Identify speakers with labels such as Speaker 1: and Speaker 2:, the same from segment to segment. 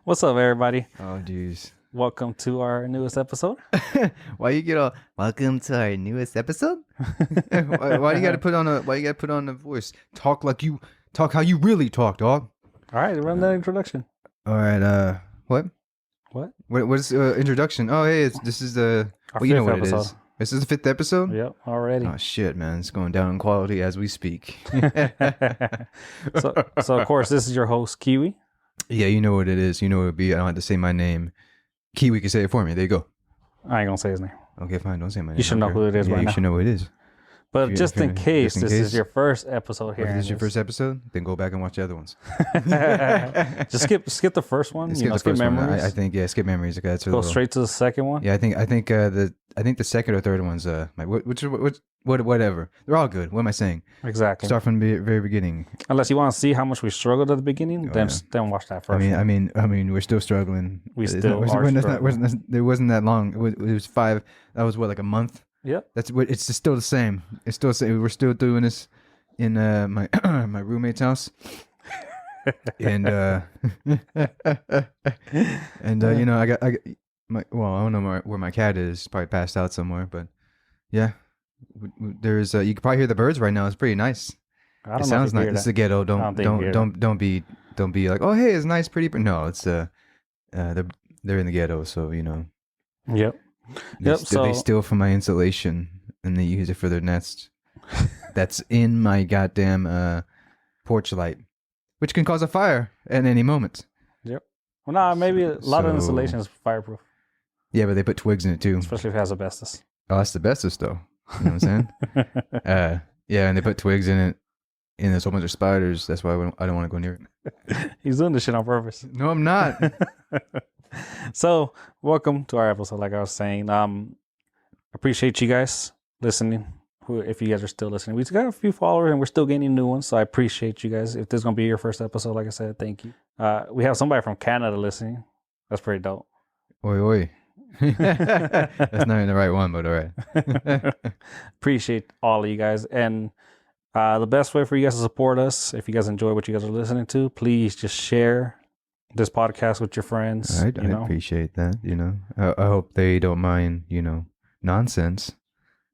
Speaker 1: What's up, everybody?
Speaker 2: Oh, jeez.
Speaker 1: Welcome to our newest episode.
Speaker 2: Why you get all? Welcome to our newest episode. Why you got to put on a? Why you got to put on the voice? Talk like you talk how you really talk, dog.
Speaker 1: All right, run that introduction.
Speaker 2: All right. What?
Speaker 1: What?
Speaker 2: What's introduction? Oh, hey, this is the.
Speaker 1: Our
Speaker 2: Well, you know
Speaker 1: fifth
Speaker 2: what it
Speaker 1: episode.
Speaker 2: is. This is the fifth episode.
Speaker 1: Yep, already.
Speaker 2: Oh shit, man! It's going down in quality as we speak.
Speaker 1: so of course, this is your host, Kiwi.
Speaker 2: Yeah, you know what it is. You know what it would be. I don't have to say my name. Kiwi can say it for me. There you go.
Speaker 1: I ain't gonna say his name.
Speaker 2: Okay, fine. Don't say my name.
Speaker 1: You should know who it is
Speaker 2: yeah,
Speaker 1: by
Speaker 2: you
Speaker 1: now.
Speaker 2: should know who it is.
Speaker 1: But
Speaker 2: If
Speaker 1: just
Speaker 2: you're-
Speaker 1: in case
Speaker 2: just in
Speaker 1: this is
Speaker 2: case.
Speaker 1: your first episode here,
Speaker 2: If this is your first episode, then go back and watch the other ones.
Speaker 1: just skip the first one.
Speaker 2: Skip the
Speaker 1: skip
Speaker 2: first one.
Speaker 1: memories.
Speaker 2: I think skip memories. Okay, that's a
Speaker 1: Go
Speaker 2: little,
Speaker 1: straight to the second one.
Speaker 2: Yeah, I think the second or third one's whatever. They're all good. What am I saying?
Speaker 1: Exactly.
Speaker 2: Start from the very beginning.
Speaker 1: Unless you want to see how much we struggled at the beginning,
Speaker 2: Oh,
Speaker 1: then
Speaker 2: yeah.
Speaker 1: then watch that first.
Speaker 2: I mean, we're still struggling.
Speaker 1: We
Speaker 2: It's
Speaker 1: still
Speaker 2: not-
Speaker 1: are
Speaker 2: it's not-
Speaker 1: struggling.
Speaker 2: There wasn't that long. It was 5. That was what, like a month.
Speaker 1: Yep.
Speaker 2: That's what. It's just still the same. It's still the same. We're still doing this in my my roommate's house. And you know, I got my, well, I don't know where my cat is. Probably passed out somewhere, but yeah, there's you can probably hear the birds right now. It's pretty nice.
Speaker 1: I don't
Speaker 2: It
Speaker 1: know
Speaker 2: sounds
Speaker 1: if you
Speaker 2: nice.
Speaker 1: hear
Speaker 2: It's
Speaker 1: that.
Speaker 2: the ghetto.
Speaker 1: I don't think you hear
Speaker 2: Don't be like, oh, hey, it's nice, pretty, but no, it's they're in the ghetto, so you know.
Speaker 1: Yep.
Speaker 2: They,
Speaker 1: Yep,
Speaker 2: they
Speaker 1: so-
Speaker 2: steal from my insulation and they use it for their nest. That's in my goddamn porch light, which can cause a fire at any moment.
Speaker 1: Yep. Well, nah, maybe a lot of
Speaker 2: So-
Speaker 1: insulation is fireproof,
Speaker 2: Yeah, but they put twigs in it too.
Speaker 1: especially if it has asbestos.
Speaker 2: Oh, that's the bestest though. You know what I'm saying? Yeah, and they put twigs in it, and there's a whole bunch of spiders. That's why I don't want to go near it.
Speaker 1: He's doing this shit on purpose.
Speaker 2: No, I'm not.
Speaker 1: So, welcome to our episode. Like I was saying, appreciate you guys listening. If you guys are still listening, we've got a few followers and we're still gaining new ones. So I appreciate you guys. If this is gonna be your first episode, like I said, thank you. We have somebody from Canada listening. That's pretty dope.
Speaker 2: Oi, oi. That's not even the right one, but all right.
Speaker 1: Appreciate all of you guys. And the best way for you guys to support us, if you guys enjoy what you guys are listening to, please just share this podcast with your friends.
Speaker 2: I
Speaker 1: you know,
Speaker 2: appreciate that. You know, I hope they don't mind. You know, nonsense.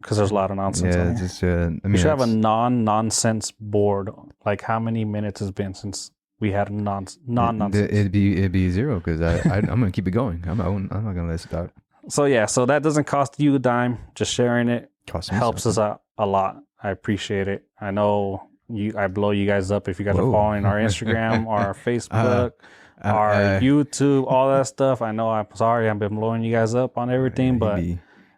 Speaker 1: because there's a lot of nonsense.
Speaker 2: Yeah,
Speaker 1: on
Speaker 2: it's
Speaker 1: here.
Speaker 2: just. I mean,
Speaker 1: We should have a
Speaker 2: it's-
Speaker 1: non-nonsense board. Like how many minutes has been since we had a non-nonsense.
Speaker 2: It'd be 0 because I'm gonna keep it going. I'm not gonna let it stop.
Speaker 1: So yeah, so that doesn't cost you a dime. Just sharing it
Speaker 2: Cost me
Speaker 1: helps
Speaker 2: something.
Speaker 1: us out a lot. I appreciate it. I know I blow you guys up if you guys are
Speaker 2: Whoa.
Speaker 1: following our Instagram, our Facebook, our
Speaker 2: uh,
Speaker 1: YouTube, all that stuff. I know. I'm sorry, I've been blowing you guys up on everything, but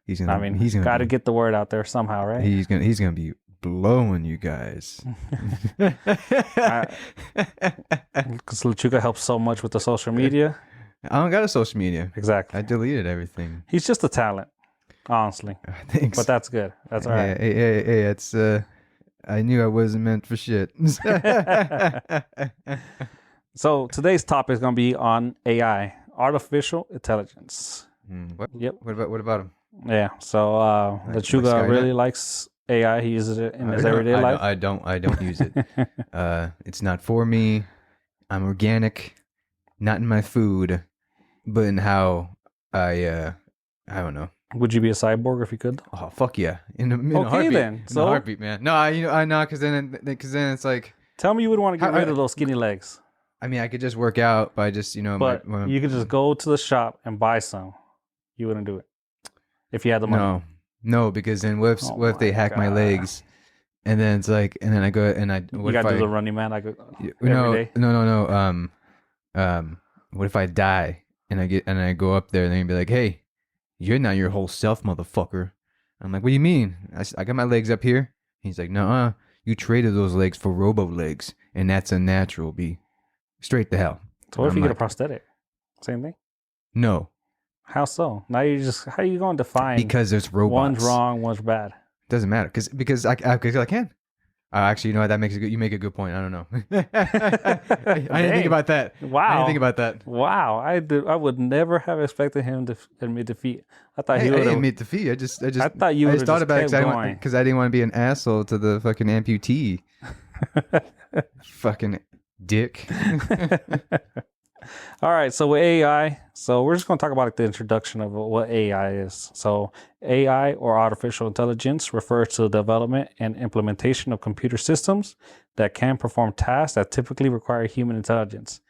Speaker 2: he's gonna.
Speaker 1: I mean,
Speaker 2: he's gonna
Speaker 1: got to
Speaker 2: be-
Speaker 1: get the word out there somehow, right?
Speaker 2: He's gonna be blowing you guys.
Speaker 1: Because Lechuga helps so much with the social media.
Speaker 2: I don't got a social media.
Speaker 1: Exactly.
Speaker 2: I deleted everything.
Speaker 1: He's just a talent, honestly.
Speaker 2: Thanks.
Speaker 1: But that's good. That's all right.
Speaker 2: Hey, it's I knew I wasn't meant for shit.
Speaker 1: So today's topic is going to be on AI, artificial intelligence.
Speaker 2: What?
Speaker 1: Yep.
Speaker 2: What about him?
Speaker 1: Yeah. So
Speaker 2: Like
Speaker 1: Lechuga
Speaker 2: Skynet?
Speaker 1: really likes AI. He uses it in his everyday life.
Speaker 2: I don't use it. It's not for me. I'm organic, not in my food, but in how I don't know.
Speaker 1: Would you be a cyborg if you could?
Speaker 2: Oh fuck yeah! In a
Speaker 1: Okay,
Speaker 2: heartbeat.
Speaker 1: then.
Speaker 2: In
Speaker 1: So?
Speaker 2: a heartbeat, man. No, I know because then it's like,
Speaker 1: Tell me you would want to get
Speaker 2: How-
Speaker 1: rid of those skinny legs.
Speaker 2: I mean, I could just work out by just
Speaker 1: But you could just go to the shop and buy some. You wouldn't do it if you had the money.
Speaker 2: No, because then what
Speaker 1: Oh
Speaker 2: if they
Speaker 1: my
Speaker 2: hack my
Speaker 1: God.
Speaker 2: legs, and then it's like, and then I go and I
Speaker 1: You
Speaker 2: what
Speaker 1: got
Speaker 2: if
Speaker 1: to do
Speaker 2: I
Speaker 1: the running man like every
Speaker 2: no
Speaker 1: day.
Speaker 2: no what if I die and I go up there and they be like, hey, you're not your whole self, motherfucker. I'm like, what do you mean? I got my legs up here. He's like, no, you traded those legs for robo legs, and that's unnatural. Be straight to hell.
Speaker 1: So what if
Speaker 2: I'm
Speaker 1: you get a
Speaker 2: like,
Speaker 1: prosthetic? Same thing.
Speaker 2: No,
Speaker 1: How so? Now you just how you going to define
Speaker 2: because there's robots.
Speaker 1: one's wrong, one's bad?
Speaker 2: Doesn't matter because I can. Actually, you know what? That makes a good. You make a good point. I don't know. I didn't
Speaker 1: Dang.
Speaker 2: think about that. I
Speaker 1: Wow.
Speaker 2: didn't think about that.
Speaker 1: Wow, I would never have expected him to admit defeat. I thought
Speaker 2: Hey,
Speaker 1: he
Speaker 2: I
Speaker 1: would
Speaker 2: didn't
Speaker 1: have.
Speaker 2: admit defeat. I just
Speaker 1: thought you
Speaker 2: I
Speaker 1: would've
Speaker 2: just thought
Speaker 1: just
Speaker 2: about it
Speaker 1: kept going.
Speaker 2: because I didn't want to be an asshole to the fucking amputee. Fucking dick.
Speaker 1: All right, so with AI, so we're just going to talk about like, the introduction of what AI is. So AI, or artificial intelligence, refers to the development and implementation of computer systems that can perform tasks that typically require human intelligence.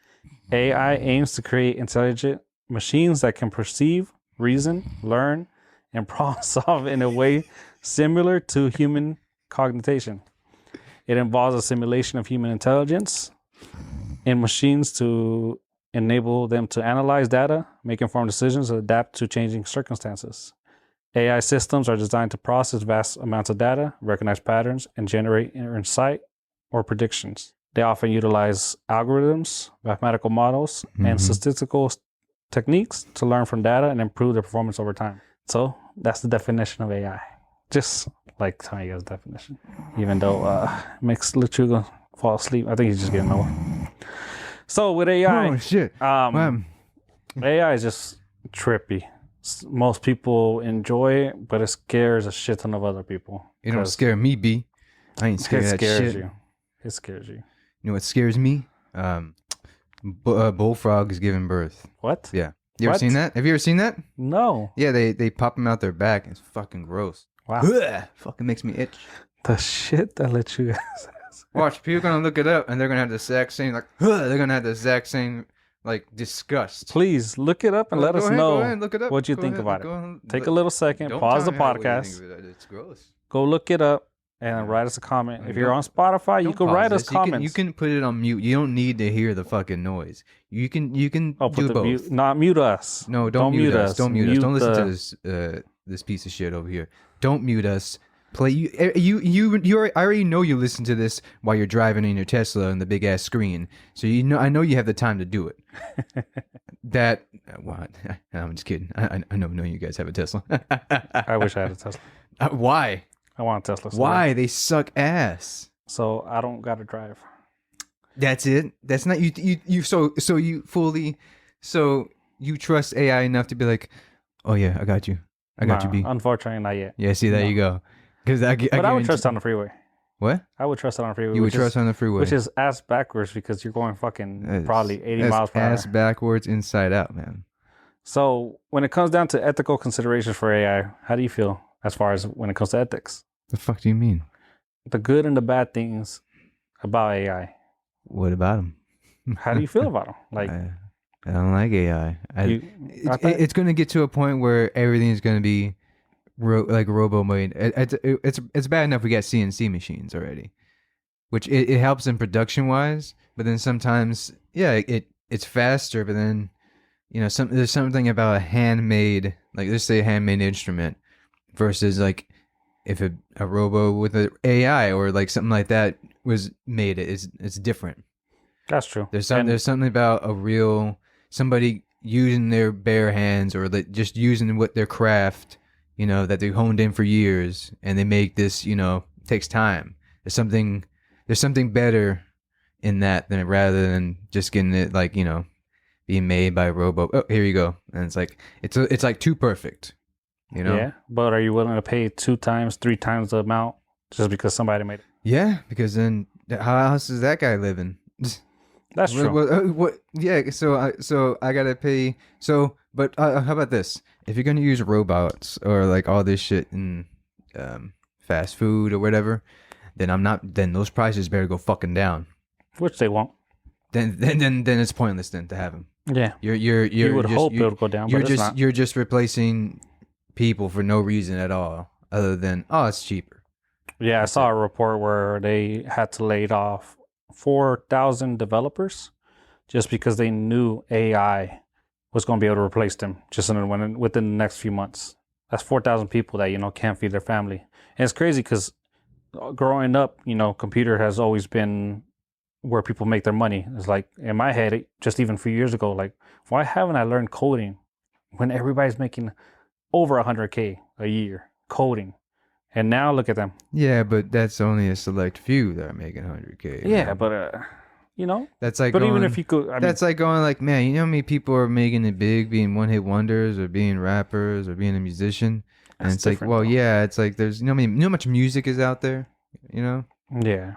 Speaker 1: AI aims to create intelligent machines that can perceive, reason, learn, and problem solve in a way similar to human cognition. It involves a simulation of human intelligence in machines to enable them to analyze data, make informed decisions, and adapt to changing circumstances. AI systems are designed to process vast amounts of data, recognize patterns, and generate insight or predictions. They often utilize algorithms, mathematical models, and statistical techniques to learn from data and improve their performance over time. So that's the definition of AI. Just like Tanya's definition. Even though makes Lechuga fall asleep. I think he's just getting old. So with AI,
Speaker 2: Oh shit!
Speaker 1: AI is just trippy. Most people enjoy it, but it scares a shit ton of other people.
Speaker 2: It don't scare me, B. I ain't scared
Speaker 1: It
Speaker 2: of that
Speaker 1: scares
Speaker 2: shit.
Speaker 1: you. It scares you.
Speaker 2: You know what scares me? Bullfrogs giving birth.
Speaker 1: What?
Speaker 2: Yeah. You ever
Speaker 1: What?
Speaker 2: seen that? Have you ever seen that?
Speaker 1: No.
Speaker 2: Yeah, they pop them out their back. It's fucking gross.
Speaker 1: Wow.
Speaker 2: Ugh, fucking makes me itch.
Speaker 1: The shit that Lechuga says.
Speaker 2: Watch, people are gonna look it up and they're gonna have the exact same they're gonna have the exact same like disgust.
Speaker 1: Please look it up and let
Speaker 2: Go
Speaker 1: us
Speaker 2: ahead,
Speaker 1: know
Speaker 2: go ahead, look it up.
Speaker 1: what you
Speaker 2: Go
Speaker 1: think
Speaker 2: ahead,
Speaker 1: about
Speaker 2: go
Speaker 1: it.
Speaker 2: ahead.
Speaker 1: Take a little second,
Speaker 2: Don't
Speaker 1: pause the
Speaker 2: tell me what you
Speaker 1: podcast,
Speaker 2: think of it. It's gross.
Speaker 1: go look it up, and write us a comment. If you're on Spotify, you
Speaker 2: Don't
Speaker 1: can
Speaker 2: pause
Speaker 1: write us
Speaker 2: this.
Speaker 1: comments.
Speaker 2: You can put it on mute. You don't need to hear the fucking noise. You can
Speaker 1: Oh,
Speaker 2: do
Speaker 1: put the
Speaker 2: both.
Speaker 1: mute, not mute us.
Speaker 2: No, don't mute us. Don't mute us. Don't listen
Speaker 1: the-
Speaker 2: to this piece of shit over here. Don't mute us. Play you. I already know you listen to this while you're driving in your Tesla on the big ass screen. So you know, I know you have the time to do it. That what? I'm just kidding. I know you guys have a Tesla.
Speaker 1: I wish I had a Tesla.
Speaker 2: Why?
Speaker 1: I want a Tesla. So
Speaker 2: Why?
Speaker 1: bad.
Speaker 2: They suck ass.
Speaker 1: So I don't got to drive.
Speaker 2: That's it. That's not you. So you trust AI enough to be like, oh yeah, I got you. I got you, B.
Speaker 1: Unfortunately, not yet.
Speaker 2: Yeah, see, there
Speaker 1: No.
Speaker 2: you go. Because I
Speaker 1: But I would
Speaker 2: guarantee-
Speaker 1: trust it on the freeway.
Speaker 2: What?
Speaker 1: I would trust it on the freeway.
Speaker 2: You would
Speaker 1: which
Speaker 2: trust
Speaker 1: is,
Speaker 2: on the freeway,
Speaker 1: which is ass backwards because you're going fucking
Speaker 2: It's-
Speaker 1: probably 80
Speaker 2: that's
Speaker 1: miles per hour.
Speaker 2: ass backwards, inside out, man.
Speaker 1: So when it comes down to ethical considerations for AI, how do you feel as far as when it comes to ethics?
Speaker 2: The fuck do you mean?
Speaker 1: The good and the bad things about AI.
Speaker 2: What about him?
Speaker 1: How do you feel about them? Like
Speaker 2: I don't like AI. It's going to get to a point where everything's going to be like robo made. It's bad enough we got CNC machines already, which it helps in production wise. But then sometimes, yeah, it's faster. But then, you know, there's something about a handmade, like let's say a handmade instrument versus like if a robo with an AI or like something like that was made, it's different.
Speaker 1: that's true.
Speaker 2: There's something about a real somebody using their bare hands or just using what their craft, you know, that they honed in for years, and they make this, you know, takes time. There's something better in that than rather than just getting it like, you know, being made by a robo. Oh, here you go, and it's like too perfect, you know.
Speaker 1: Yeah, but are you willing to pay 2 times, 3 times the amount just because somebody made it?
Speaker 2: Yeah, because then how else is that guy living?
Speaker 1: That's true.
Speaker 2: What? Yeah. So I gotta pay. So, but how about this? If you're gonna use robots or like all this shit in fast food or whatever, then I'm not. Then those prices better go fucking down.
Speaker 1: Which they won't.
Speaker 2: Then it's pointless then to have them.
Speaker 1: Yeah.
Speaker 2: You
Speaker 1: would hope it would go down, but it's not.
Speaker 2: You're just replacing people for no reason at all, other than it's cheaper.
Speaker 1: Yeah, I saw a report where they had to lay off 4,000 developers just because they knew AI was going to be able to replace them just within the next few months. That's 4,000 people that, you know, can't feed their family. And it's crazy because growing up, you know, computer has always been where people make their money. It's like in my head, just even a few years ago, like, why haven't I learned coding when everybody's making over 100K a year coding? And now look at them.
Speaker 2: Yeah, but that's only a select few that are making 100K.
Speaker 1: Yeah,
Speaker 2: man.
Speaker 1: but you know,
Speaker 2: That's like.
Speaker 1: but
Speaker 2: going,
Speaker 1: even if you could, I mean,
Speaker 2: that's like going like, man, you know how many people are making it big, being one-hit wonders or being rappers or being a musician? And
Speaker 1: That's
Speaker 2: it's like,
Speaker 1: different,
Speaker 2: well,
Speaker 1: though.
Speaker 2: yeah, it's like there's you know how much music is out there, you know?
Speaker 1: yeah.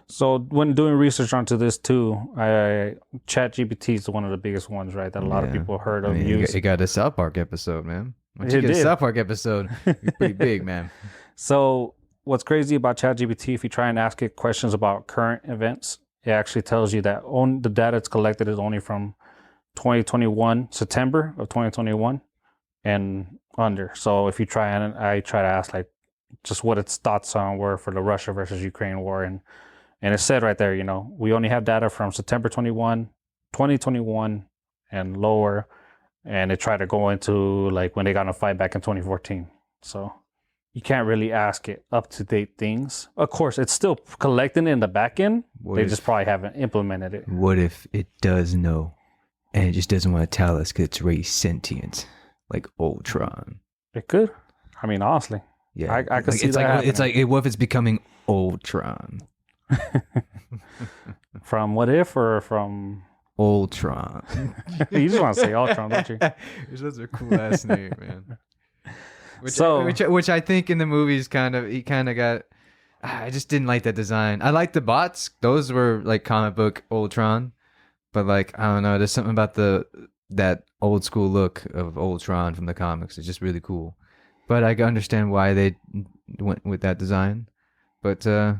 Speaker 1: So when doing research onto this too, ChatGPT is one of the biggest ones, right? That a lot of
Speaker 2: Yeah.
Speaker 1: people heard
Speaker 2: I
Speaker 1: of.
Speaker 2: mean,
Speaker 1: Use.
Speaker 2: it got a South Park episode, man. Once
Speaker 1: It
Speaker 2: you get a
Speaker 1: did.
Speaker 2: South Park episode, you're pretty big, man.
Speaker 1: So what's crazy about ChatGPT, if you try and ask it questions about current events, it actually tells you that the data it's collected is only from 2021, September of 2021 and under. So if you try and I try to ask like just what its thoughts on were for the Russia versus Ukraine war, and it said right there, we only have data from September 2021 and lower, and it tried to go into like when they got in a fight back in 2014. So you can't really ask it up to date things. Of course, it's still collecting it in the back end. They just probably haven't implemented it.
Speaker 2: What if it does know, and it just doesn't want to tell us because it's really sentient, like Ultron?
Speaker 1: It could. I mean, honestly,
Speaker 2: Yeah,
Speaker 1: I could see
Speaker 2: it's
Speaker 1: that.
Speaker 2: It's like what if it's becoming Ultron?
Speaker 1: From What If or from
Speaker 2: Ultron.
Speaker 1: You just want to say Ultron, don't you?
Speaker 2: That's a cool ass name, man.
Speaker 1: So-
Speaker 2: Which I think in the movies he kind of got. I just didn't like that design. I like the bots; those were like comic book Ultron, but like I don't know, there's something about that old school look of Ultron from the comics. It's just really cool. But I can understand why they went with that design. But yeah,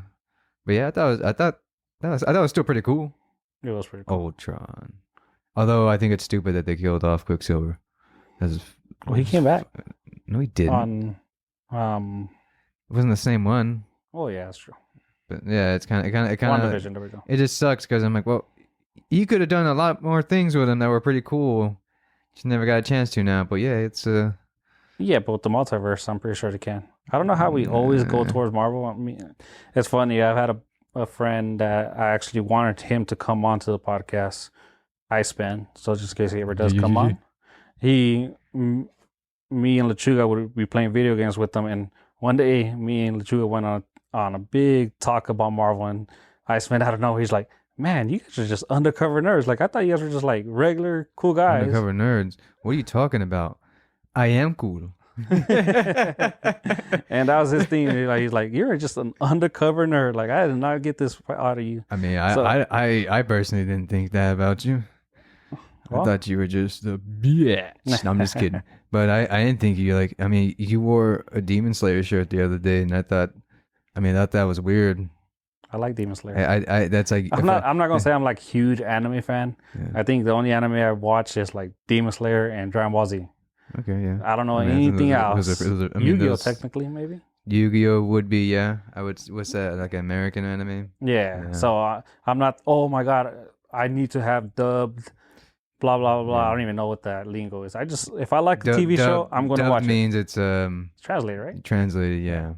Speaker 2: I thought it was still pretty cool.
Speaker 1: It was pretty cool.
Speaker 2: Ultron. Although I think it's stupid that they killed off Quicksilver.
Speaker 1: Well, he came back
Speaker 2: No, he didn't.
Speaker 1: on.
Speaker 2: It wasn't the same one.
Speaker 1: Oh yeah, that's true.
Speaker 2: But yeah, it kind of
Speaker 1: WandaVision. There we go.
Speaker 2: it just sucks because I'm like, well, you could have done a lot more things with him that were pretty cool. Just never got a chance to now. But yeah, it's
Speaker 1: Yeah, but with the multiverse, I'm pretty sure they can. I don't know how we always go towards Marvel. I mean, it's funny. I've had a friend that I actually wanted him to come onto the podcast, Iceman. So just in case he ever does come on, me and Lechuga would be playing video games with him. And one day, me and Lechuga went on a big talk about Marvel, and Iceman, I don't know, he's like, man, you guys are just undercover nerds. Like, I thought you guys were just like regular cool guys.
Speaker 2: undercover nerds. What are you talking about? I am cool.
Speaker 1: And that was his thing. He's like, you're just an undercover nerd. Like, I did not get this out of you.
Speaker 2: I mean,
Speaker 1: So-
Speaker 2: I personally didn't think that about you.
Speaker 1: Well-
Speaker 2: I thought you were just a bitch. No, I'm just kidding. But I didn't think you like. I mean, you wore a Demon Slayer shirt the other day, and I thought that was weird.
Speaker 1: I like Demon Slayer.
Speaker 2: I that's like
Speaker 1: I'm not gonna say I'm like huge anime fan.
Speaker 2: Yeah.
Speaker 1: I think the only anime I watch is like Demon Slayer and Dragon Ball Z.
Speaker 2: Okay, yeah.
Speaker 1: I don't know
Speaker 2: I mean,
Speaker 1: anything else.
Speaker 2: those are- I mean,
Speaker 1: Yu-Gi-Oh
Speaker 2: those-
Speaker 1: technically maybe.
Speaker 2: Yu-Gi-Oh would be, yeah. I would. What's that? Like an American anime?
Speaker 1: Yeah.
Speaker 2: Yeah.
Speaker 1: So I'm not. Oh my god, I need to have dubbed. Blah blah blah. I don't even know what that lingo is. I just if I like a TV show, I'm going to watch it.
Speaker 2: Means it's
Speaker 1: It's translated, right?
Speaker 2: translated, yeah.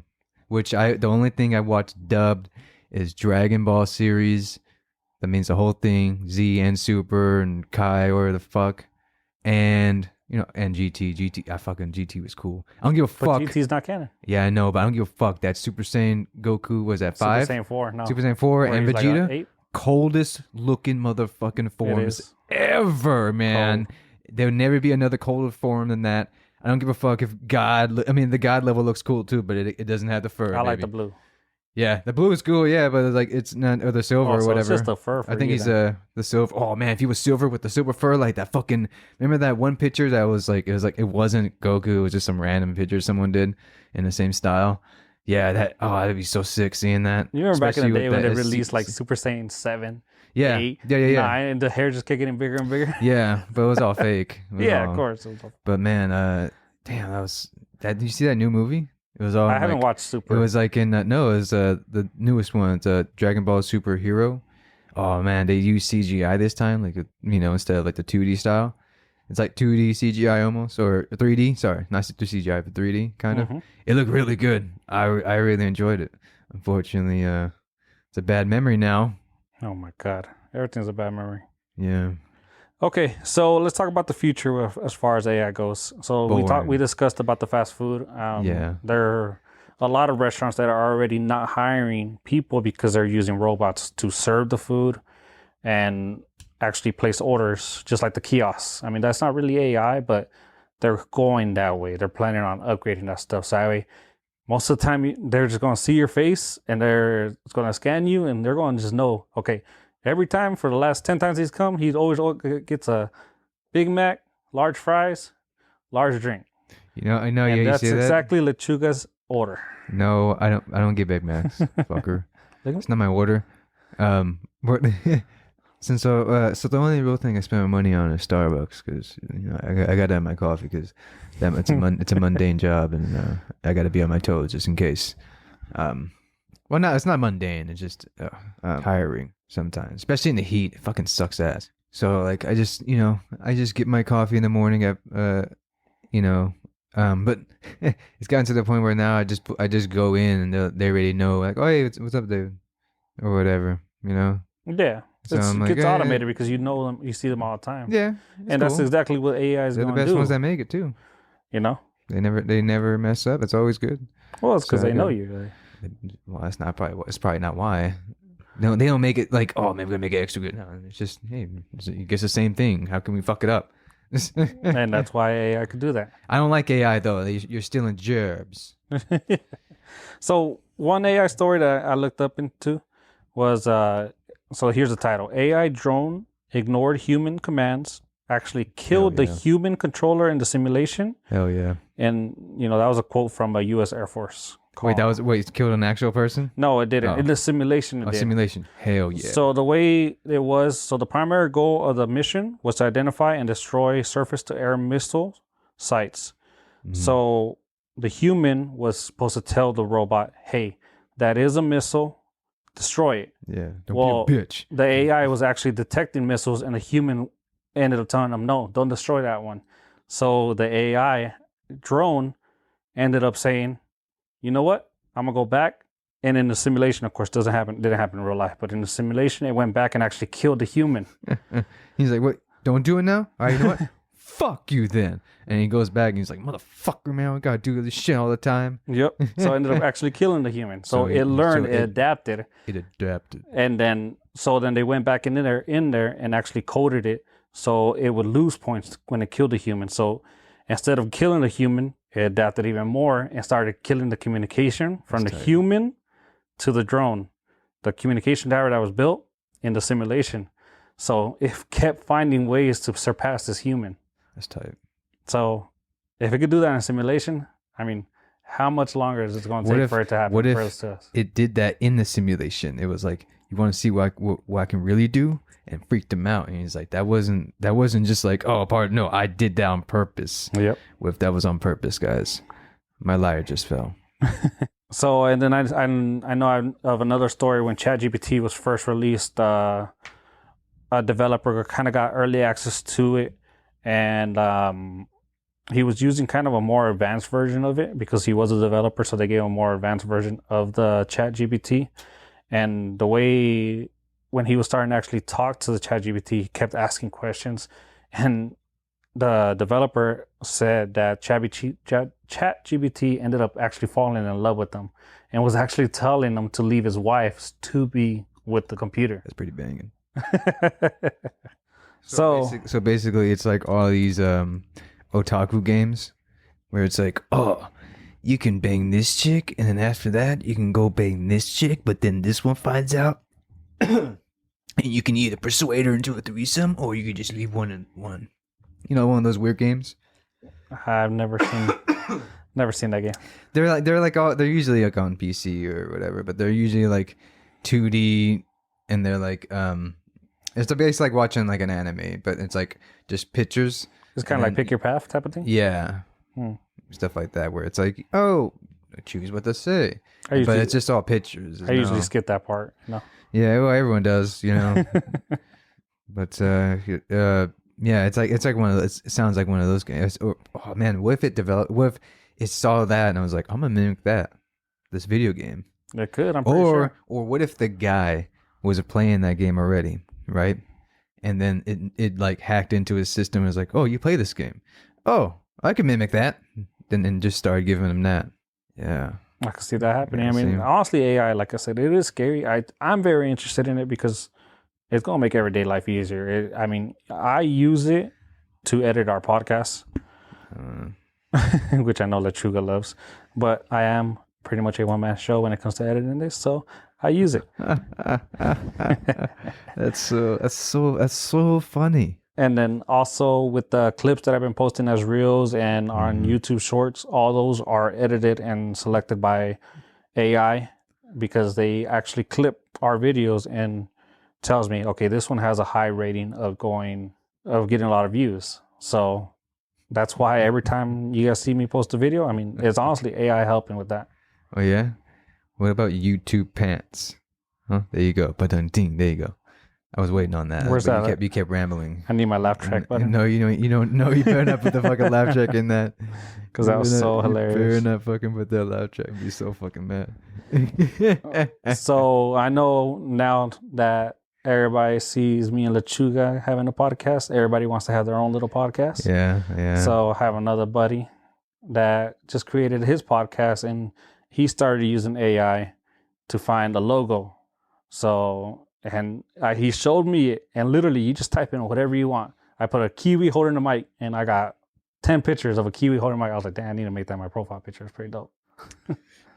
Speaker 2: Which the only thing I watched dubbed is Dragon Ball series. That means the whole thing, Z and Super and Kai or the fuck, and and GT. GT was cool. I don't give a
Speaker 1: But
Speaker 2: fuck.
Speaker 1: GT's not canon.
Speaker 2: Yeah, I know, but I don't give a fuck. That Super Saiyan Goku was at 5.
Speaker 1: Super Saiyan 4. No.
Speaker 2: Super Saiyan 4
Speaker 1: Where
Speaker 2: and
Speaker 1: he's like
Speaker 2: Vegeta.
Speaker 1: 8.
Speaker 2: Coldest looking motherfucking
Speaker 1: It
Speaker 2: forms
Speaker 1: is.
Speaker 2: ever, man. There'll never be another colder form than that. I don't give a fuck if the God level looks cool too, but it doesn't have the fur.
Speaker 1: I like
Speaker 2: baby.
Speaker 1: the blue.
Speaker 2: Yeah, the blue is cool, yeah, but it's like it's not or the silver or
Speaker 1: So
Speaker 2: whatever.
Speaker 1: It's just the fur. For
Speaker 2: I think
Speaker 1: you
Speaker 2: he's
Speaker 1: then.
Speaker 2: the silver. Oh man, if he was silver with the silver fur, like that fucking. Remember that one picture that was like it wasn't Goku, it was just some random picture someone did in the same style. Yeah, that'd be so sick seeing that.
Speaker 1: You remember back in
Speaker 2: Especially
Speaker 1: the day
Speaker 2: with
Speaker 1: when they
Speaker 2: that
Speaker 1: released like Super Saiyan 7,
Speaker 2: yeah,
Speaker 1: 8,
Speaker 2: yeah.
Speaker 1: 9, and the hair just kept getting bigger and bigger.
Speaker 2: Yeah, but it was all fake. It was
Speaker 1: Yeah,
Speaker 2: all-
Speaker 1: of course.
Speaker 2: But man, damn, that. Did you see that new movie? It was all.
Speaker 1: I haven't
Speaker 2: like,
Speaker 1: watched Super.
Speaker 2: It was like in no, it was the newest one. It's Dragon Ball Super Hero. Oh man, they used CGI this time, like instead of like the 2D style. It's like 2D CGI almost, or 3D. Sorry, not CGI, but 3D kind of.
Speaker 1: Mhm.
Speaker 2: It looked really good. I really enjoyed it. Unfortunately, it's a bad memory now.
Speaker 1: Oh my god, everything's a bad memory.
Speaker 2: Yeah.
Speaker 1: Okay, so let's talk about the future as far as AI goes. So
Speaker 2: Boring.
Speaker 1: we discussed about the fast food.
Speaker 2: Yeah.
Speaker 1: There are a lot of restaurants that are already not hiring people because they're using robots to serve the food and actually place orders, just like the kiosks. I mean, that's not really AI, but they're going that way. They're planning on upgrading that stuff. So that way, most of the time they're just going to see your face and they're going to scan you and they're going to just know, okay, every time for the last 10 times he's come, he's always gets a Big Mac, large fries, large drink.
Speaker 2: You know, I know.
Speaker 1: And
Speaker 2: Yeah, you
Speaker 1: that's
Speaker 2: say that.
Speaker 1: exactly Lechuga's order.
Speaker 2: No, I don't get Big Macs, fucker.
Speaker 1: Look at-
Speaker 2: It's not my order. But so the only real thing I spend my money on is Starbucks because I got to have my coffee because it's a mundane job and I got to be on my toes just in case. Well, no, it's not mundane. It's just tiring sometimes, especially in the heat. It fucking sucks ass. So like I just get my coffee in the morning at but it's gotten to the point where now I just go in and they already know like, oh hey, what's up, dude, or whatever,
Speaker 1: Yeah.
Speaker 2: So
Speaker 1: It
Speaker 2: I'm like,
Speaker 1: gets
Speaker 2: "Hey,
Speaker 1: automated because you know them, you see them all the time.
Speaker 2: yeah,
Speaker 1: And that's exactly what AI is
Speaker 2: they're
Speaker 1: going
Speaker 2: the
Speaker 1: to
Speaker 2: best
Speaker 1: do.
Speaker 2: ones that make it too.
Speaker 1: You know?
Speaker 2: They never mess up. It's always good.
Speaker 1: Well, it's because
Speaker 2: So I
Speaker 1: they know
Speaker 2: go-
Speaker 1: you.
Speaker 2: Well, it's probably not why. No, they don't make it like, oh man, we're gonna make it extra good. No, it's just, hey, it gets the same thing. How can we fuck it up?
Speaker 1: And that's why AI could do that.
Speaker 2: I don't like AI though. You're stealing gerbs.
Speaker 1: So one AI story that I looked up into was so here's the title: AI drone ignored human commands, actually killed the
Speaker 2: yeah.
Speaker 1: human controller in the simulation.
Speaker 2: Hell yeah.
Speaker 1: And that was a quote from a U.S. Air Force.
Speaker 2: Wait, it killed an actual person?
Speaker 1: No, it didn't.
Speaker 2: Oh.
Speaker 1: In the simulation, it did.
Speaker 2: Simulation. Hell yeah.
Speaker 1: So the way it was, so the primary goal of the mission was to identify and destroy surface-to-air missile sites.
Speaker 2: Mhm.
Speaker 1: So the human was supposed to tell the robot, hey, that is a missile, destroy it.
Speaker 2: Yeah. Don't
Speaker 1: Well,
Speaker 2: be a bitch.
Speaker 1: The AI was actually detecting missiles, and the human ended up telling them, no, don't destroy that one. So the AI drone ended up saying, you know what? I'm going to go back. And in the simulation, of course, didn't happen in real life, but in the simulation, it went back and actually killed the human.
Speaker 2: He's like, what? Don't do it now? All right, you know what? Fuck you then. And he goes back and he's like, motherfucker, man, we gotta do this shit all the time.
Speaker 1: Yep. So it ended up actually killing the human. So it learned, it adapted.
Speaker 2: It adapted.
Speaker 1: And then they went back in there and actually coded it so it would lose points when it killed the human. So instead of killing the human, it adapted even more and started killing the communication from the human to the drone, the communication tower that was built in the simulation. So it kept finding ways to surpass this human.
Speaker 2: That's tight.
Speaker 1: So if it could do that in a simulation, I mean, how much longer is it going to take for it to happen?
Speaker 2: What if
Speaker 1: for us to us?
Speaker 2: it did that in the simulation? It was like, you want to see what I can really do, and freaked him out. And he's like, that wasn't just like, oh, pardon, no, I did that on purpose.
Speaker 1: Yep.
Speaker 2: What if that was on purpose, guys? My liar just fell.
Speaker 1: So, and then I know of another story when ChatGPT was first released. A developer kind of got early access to it, and he was using kind of a more advanced version of it because he was a developer, so they gave him a more advanced version of the ChatGPT. And the way when he was starting to actually talk to the ChatGPT, he kept asking questions, and the developer said that ChatGPT ended up actually falling in love with him and was actually telling him to leave his wife to be with the computer.
Speaker 2: That's pretty banging.
Speaker 1: So
Speaker 2: basically, it's like all these otaku games where it's like, oh, you can bang this chick, and then after that, you can go bang this chick, but then this one finds out, and you can either persuade her into a threesome, or you could just leave one and one. You know, one of those weird games.
Speaker 1: I've never seen that game.
Speaker 2: They're usually like on PC or whatever, but they're usually like 2D, and they're like it's basically like watching like an anime, but it's like just pictures.
Speaker 1: It's kind of like pick your path type of thing.
Speaker 2: Yeah. Stuff like that where it's like, oh, choose what to say. But it's just all pictures.
Speaker 1: I usually skip that part. No.
Speaker 2: Yeah, well, everyone does, you know. But yeah, it's like one of those. It sounds like one of those games. Oh man, what if it saw that and I was like, I'm gonna mimic this video game.
Speaker 1: It could. I'm pretty sure.
Speaker 2: Or what if the guy was playing that game already, right? And then it like hacked into his system and was like, oh, you play this game? Oh, I can mimic that. And just started giving him that. Yeah.
Speaker 1: I can see that happening.
Speaker 2: Yeah,
Speaker 1: I mean, honestly, AI, like I said, it is scary. I'm very interested in it because it's going to make everyday life easier. I use it to edit our podcasts, which I know Lechuga loves. But I am pretty much a one-man show when it comes to editing this, so I use it.
Speaker 2: That's so funny.
Speaker 1: And then also with the clips that I've been posting as reels and on YouTube Shorts, all those are edited and selected by AI because they actually clip our videos and tells me, okay, this one has a high rating of getting a lot of views. So that's why every time you guys see me post a video, I mean, it's honestly AI helping with that.
Speaker 2: Oh yeah. What about YouTube pants? Huh? There you go. But ding. There you go. I was waiting on that.
Speaker 1: Where's
Speaker 2: but
Speaker 1: that?
Speaker 2: You kept rambling.
Speaker 1: I need my laugh track button.
Speaker 2: No, you don't. No, you better not put the fucking laugh track in that.
Speaker 1: Because that was so hilarious.
Speaker 2: You better not fucking put that laugh track. I'd be so fucking mad.
Speaker 1: So I know now that everybody sees me and Lechuga having a podcast, everybody wants to have their own little podcast.
Speaker 2: Yeah.
Speaker 1: So I have another buddy that just created his podcast, and he started using AI to find a logo. So, and he showed me it, and literally you just type in whatever you want. I put a kiwi holding the mic, and I got 10 pictures of a kiwi holding the mic. I was like, damn, I need to make that my profile picture. It's pretty dope.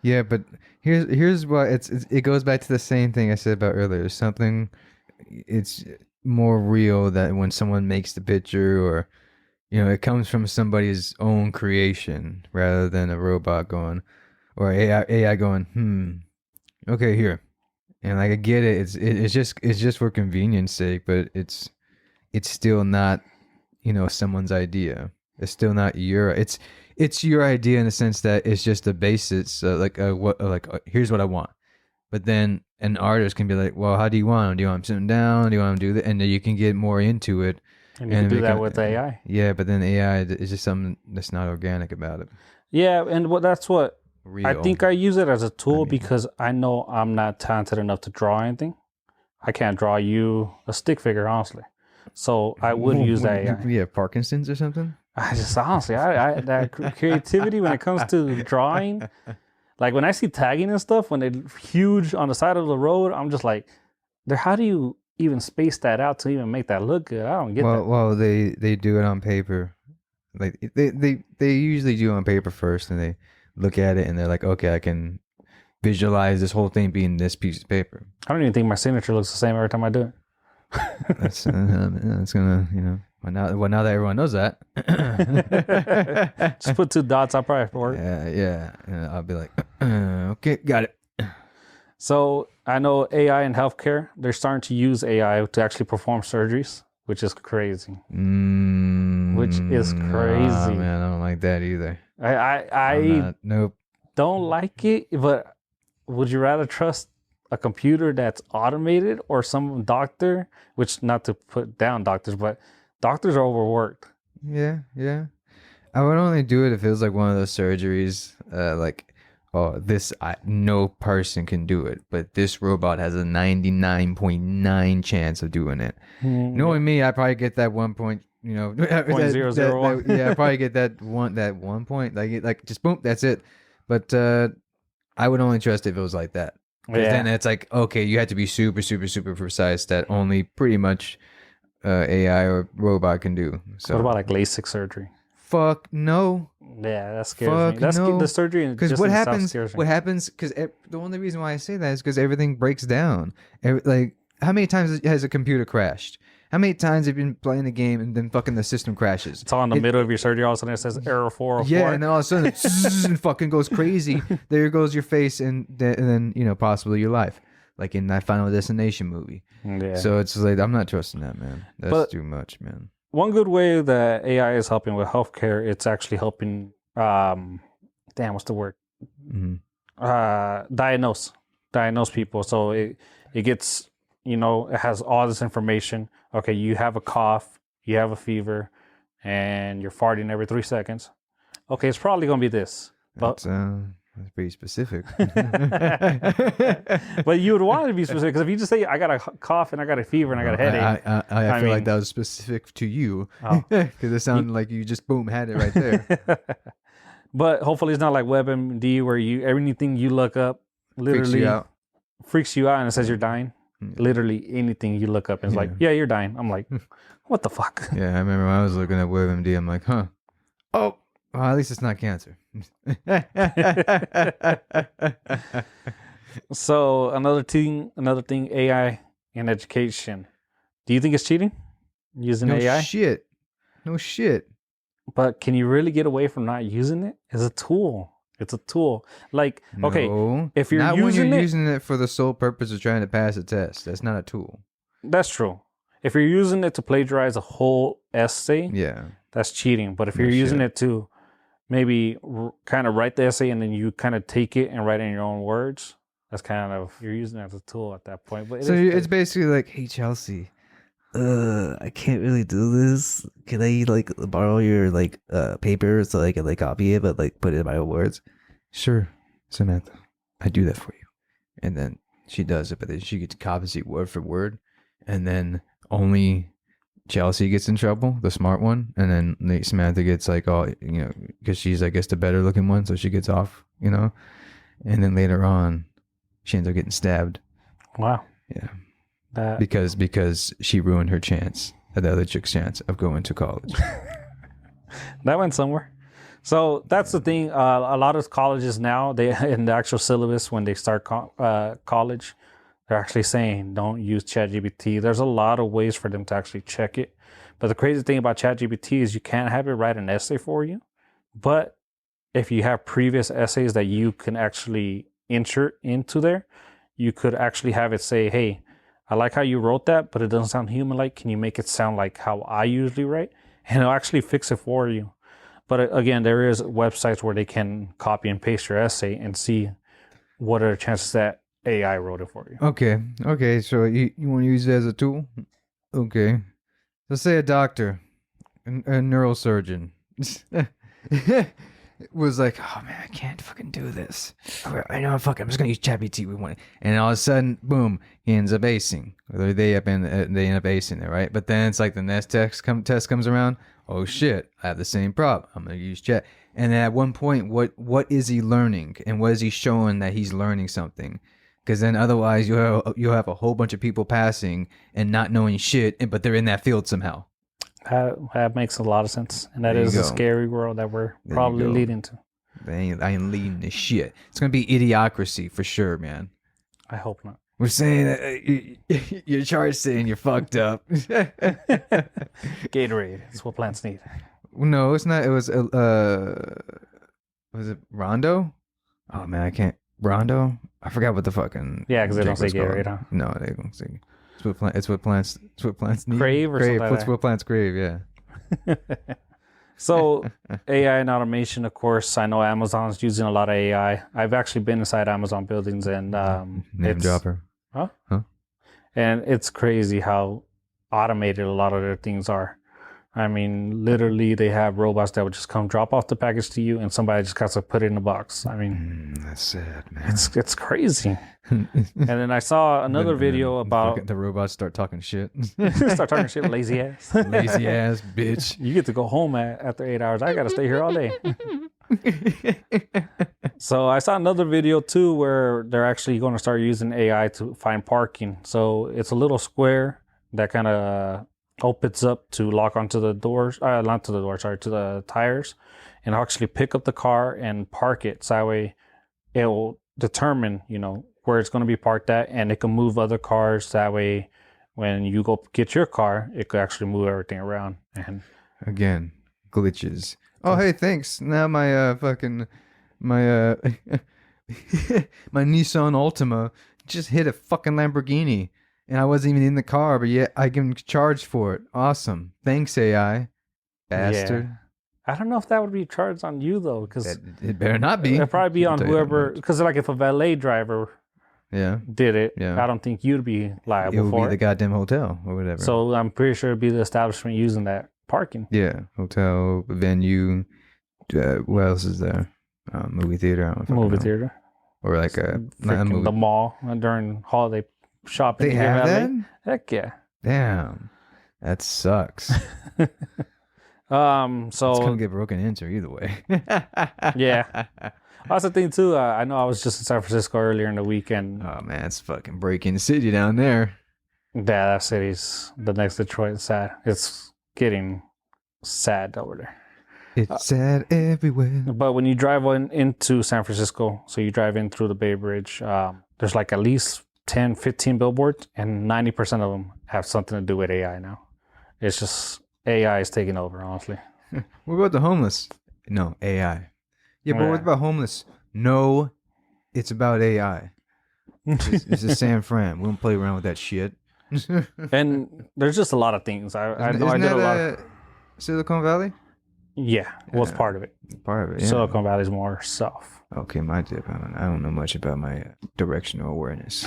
Speaker 2: Yeah, but here's why it goes back to the same thing I said about earlier. Something, it's more real that when someone makes the picture, or it comes from somebody's own creation rather than a robot going, or AI going, okay, here. And like I get it, it's just for convenience sake, but it's still not, someone's idea. It's still not it's your idea in the sense that it's just the basis, here's what I want. But then an artist can be like, well, how do you want them? Do you want them sitting down? Do you want them to do that? And then you can get more into it.
Speaker 1: And you can do that with AI.
Speaker 2: Yeah, but then AI is just something that's not organic about it.
Speaker 1: Yeah, and that's what
Speaker 2: Real.
Speaker 1: I think I use it as a tool because I know I'm not talented enough to draw anything. I can't draw you a stick figure, honestly. So I would use that AI.
Speaker 2: Yeah, Parkinson's or something?
Speaker 1: I just honestly, I that creativity when it comes to drawing, like when I see tagging and stuff, when they're huge on the side of the road, I'm just like, how do you even space that out to even make that look good? I don't get that.
Speaker 2: Well, they do it on paper. Like they usually do it on paper first, and they look at it and they're like, okay, I can visualize this whole thing being this piece of paper.
Speaker 1: I don't even think my signature looks the same every time I do it.
Speaker 2: That's gonna, well, now that everyone knows that,
Speaker 1: just put 2 dots. I'll probably work.
Speaker 2: Yeah. I'll be like, okay, got it.
Speaker 1: So I know AI in healthcare, they're starting to use AI to actually perform surgeries, which is crazy. Which is crazy.
Speaker 2: Man, I don't like that either.
Speaker 1: I
Speaker 2: nope.
Speaker 1: don't like it, but would you rather trust a computer that's automated or some doctor, which not to put down doctors, but doctors are overworked.
Speaker 2: Yeah. I would only do it if it was like one of those surgeries, no person can do it, but this robot has a 99.9 chance of doing it. Knowing me, I probably get that 1
Speaker 1: .001.
Speaker 2: Yeah, I probably get that 1 point, like just boom, that's it. But I would only trust if it was like that. Because then it's like, okay, you have to be super, super, super precise that only pretty much AI or robot can do. So
Speaker 1: what about like LASIK surgery?
Speaker 2: Fuck no.
Speaker 1: Yeah, that scares me. That's
Speaker 2: no.
Speaker 1: The surgery.
Speaker 2: Because what happens? Because the only reason why I say that is because everything breaks down. Like, how many times has a computer crashed? How many times have you been playing a game and then fucking the system crashes?
Speaker 1: It's all in the middle of your surgery. All of a sudden it says error 404.
Speaker 2: Yeah, and then all of a sudden it fucking goes crazy. There goes your face and then possibly your life. Like in that Final Destination movie. Yeah. So it's like, I'm not trusting that, man. That's too much, man.
Speaker 1: One good way that AI is helping with healthcare, it's actually helping, what's the word? Diagnose people. So it gets, it has all this information. Okay, you have a cough, you have a fever, and you're farting every 3 seconds. Okay, it's probably going to be this. But
Speaker 2: that's pretty specific.
Speaker 1: But you would want it to be specific, because if you just say, I got a cough and I got a fever and I got a headache.
Speaker 2: I feel like that was specific to you. Because it sounded like you just, boom, had it right there.
Speaker 1: But hopefully it's not like WebMD where everything you look up literally freaks you out and it says you're dying. Literally anything you look up and it's like, yeah, you're dying. I'm like, what the fuck?
Speaker 2: Yeah, I remember when I was looking at WebMD, I'm like, huh. Oh, Well, at least it's not cancer.
Speaker 1: So another thing, AI in education. Do you think it's cheating using
Speaker 2: No
Speaker 1: AI?
Speaker 2: shit. No shit.
Speaker 1: But can you really get away from not using it? It's a tool. It's a tool. Like, okay,
Speaker 2: No.
Speaker 1: if you're
Speaker 2: not
Speaker 1: using
Speaker 2: when you're
Speaker 1: it,
Speaker 2: using it for the sole purpose of trying to pass a test. That's not a tool.
Speaker 1: that's true. If you're using it to plagiarize a whole essay,
Speaker 2: Yeah.
Speaker 1: that's cheating. But if
Speaker 2: No
Speaker 1: you're using
Speaker 2: shit.
Speaker 1: it to maybe kind of write the essay and then you kind of take it and write it in your own words, that's kind of, you're using it as a tool at that point. But it
Speaker 2: So
Speaker 1: is
Speaker 2: it's basically like, hey Chelsea,
Speaker 3: I can't really do this. Can I like borrow your like paper so I can like copy it but like put it in my own words?
Speaker 2: sure, Samantha, I do that for you. And then she does it, but then she gets copies it word for word, and then only Chelsea gets in trouble, the smart one, and then Samantha gets like all because she's I guess the better looking one, so she gets off, and then later on, she ends up getting stabbed.
Speaker 1: wow.
Speaker 2: Yeah,
Speaker 1: That
Speaker 2: because she ruined her chance, the other chick's chance of going to college.
Speaker 1: that went somewhere. So that's the thing. A lot of colleges now, they in the actual syllabus when they start college, they're actually saying don't use ChatGPT. There's a lot of ways for them to actually check it. But the crazy thing about ChatGPT is you can't have it write an essay for you. But if you have previous essays that you can actually insert into there, you could actually have it say, hey, I like how you wrote that, but it doesn't sound human-like. Can you make it sound like how I usually write? And it'll actually fix it for you. But again, there is websites where they can copy and paste your essay and see what are the chances that AI wrote it for you.
Speaker 2: Okay. So you want to use it as a tool? Okay. Let's say a doctor, a neurosurgeon, was like, "Oh man, I can't fucking do this. I know, fuck. I'm just gonna use ChatGPT. We want it." And all of a sudden, boom, he ends up acing. Or they end up acing it, right? But then it's like the next test comes around. Oh shit, I have the same problem. I'm gonna use Chat. And then at one point, what is he learning, and what is he showing that he's learning something? Because then otherwise you'll have a whole bunch of people passing and not knowing shit, but they're in that field somehow.
Speaker 1: That makes a lot of sense. And that
Speaker 2: There you
Speaker 1: is the
Speaker 2: go.
Speaker 1: scary world that we're
Speaker 2: There you
Speaker 1: probably
Speaker 2: go.
Speaker 1: leading to.
Speaker 2: I ain't leading this shit. It's gonna be idiocracy for sure, man.
Speaker 1: I hope not.
Speaker 2: We're saying that you're charged saying you're fucked up.
Speaker 1: Gatorade. It's what plants need.
Speaker 2: No, it's not. It was it Rondo? Oh man, I can't. Rondo? I forgot what the fucking
Speaker 1: Yeah, because they don't say
Speaker 2: drink was
Speaker 1: Gatorade,
Speaker 2: called.
Speaker 1: huh?
Speaker 2: No, they don't say. It's what plants need.
Speaker 1: Crave or something like
Speaker 2: It's
Speaker 1: that.
Speaker 2: what plants crave. Yeah.
Speaker 1: So AI and automation, of course, I know Amazon's using a lot of AI. I've actually been inside Amazon buildings and
Speaker 2: Name
Speaker 1: it's,
Speaker 2: dropper.
Speaker 1: and it's crazy how automated a lot of their things are. I mean, literally, they have robots that would just come drop off the package to you, and somebody just has to put it in the box. I mean,
Speaker 2: That's sad, man.
Speaker 1: it's crazy. And then I saw another video about
Speaker 2: the robots start talking shit.
Speaker 1: start talking shit, lazy ass,
Speaker 2: Lazy ass bitch.
Speaker 1: You get to go home after 8 hours. I got to stay here all day. So I saw another video too where they're actually going to start using AI to find parking. So it's a little square that kind of opens up to lock onto the doors, not to the door, sorry, to the tires, and I'll actually pick up the car and park it. So that way it will determine, where it's going to be parked at, and it can move other cars. That way when you go get your car, it could actually move everything around. And
Speaker 2: Again, glitches. Oh, hey, thanks. Now my my my Nissan Altima just hit a fucking Lamborghini, and I wasn't even in the car, but yet I can charge for it. Awesome. Thanks, AI. Bastard.
Speaker 1: Yeah. I don't know if that would be charged on you though, because
Speaker 2: It better not be.
Speaker 1: it'd probably be
Speaker 2: I'll
Speaker 1: on
Speaker 2: tell you that
Speaker 1: whoever.
Speaker 2: much.
Speaker 1: Because like if a valet driver
Speaker 2: Yeah.
Speaker 1: did it,
Speaker 2: Yeah.
Speaker 1: I don't think you'd be
Speaker 2: It
Speaker 1: liable
Speaker 2: would
Speaker 1: for
Speaker 2: be the
Speaker 1: it.
Speaker 2: goddamn hotel or whatever.
Speaker 1: So I'm pretty sure it'd be the establishment using that parking.
Speaker 2: yeah, hotel, venue. What else is there? Movie theater. I don't fucking
Speaker 1: Movie
Speaker 2: know.
Speaker 1: theater,
Speaker 2: Or like not a
Speaker 1: freaking
Speaker 2: movie.
Speaker 1: the mall during holiday shopping.
Speaker 2: They
Speaker 1: you get
Speaker 2: have
Speaker 1: valet.
Speaker 2: that?
Speaker 1: Heck yeah.
Speaker 2: Damn, that sucks. It's
Speaker 1: So
Speaker 2: gonna get broken into either way.
Speaker 1: Yeah. that's the thing too. I know I was just in San Francisco earlier in the weekend.
Speaker 2: Oh man, it's fucking breaking city down there.
Speaker 1: Yeah, that city's the next Detroit. Sad. It's getting sad over there.
Speaker 2: It's sad everywhere.
Speaker 1: But when you drive into San Francisco, so you drive in through the Bay Bridge, there's like at least 10, 15 billboards, and 90% of them have something to do with AI now. It's just AI is taking over, honestly.
Speaker 2: What about the homeless? No, AI. Yeah, but
Speaker 1: Yeah.
Speaker 2: what about homeless? No, it's about AI. It's a San Fran. We don't play around with that shit.
Speaker 1: And there's just a lot of things. I know I
Speaker 2: Isn't
Speaker 1: did a
Speaker 2: that,
Speaker 1: lot. Of,
Speaker 2: Silicon Valley?
Speaker 1: yeah, well, it's
Speaker 2: Yeah.
Speaker 1: part of it.
Speaker 2: Part of it, yeah.
Speaker 1: Silicon Valley's more south.
Speaker 2: Okay, my dip. I don't know much about my directional awareness.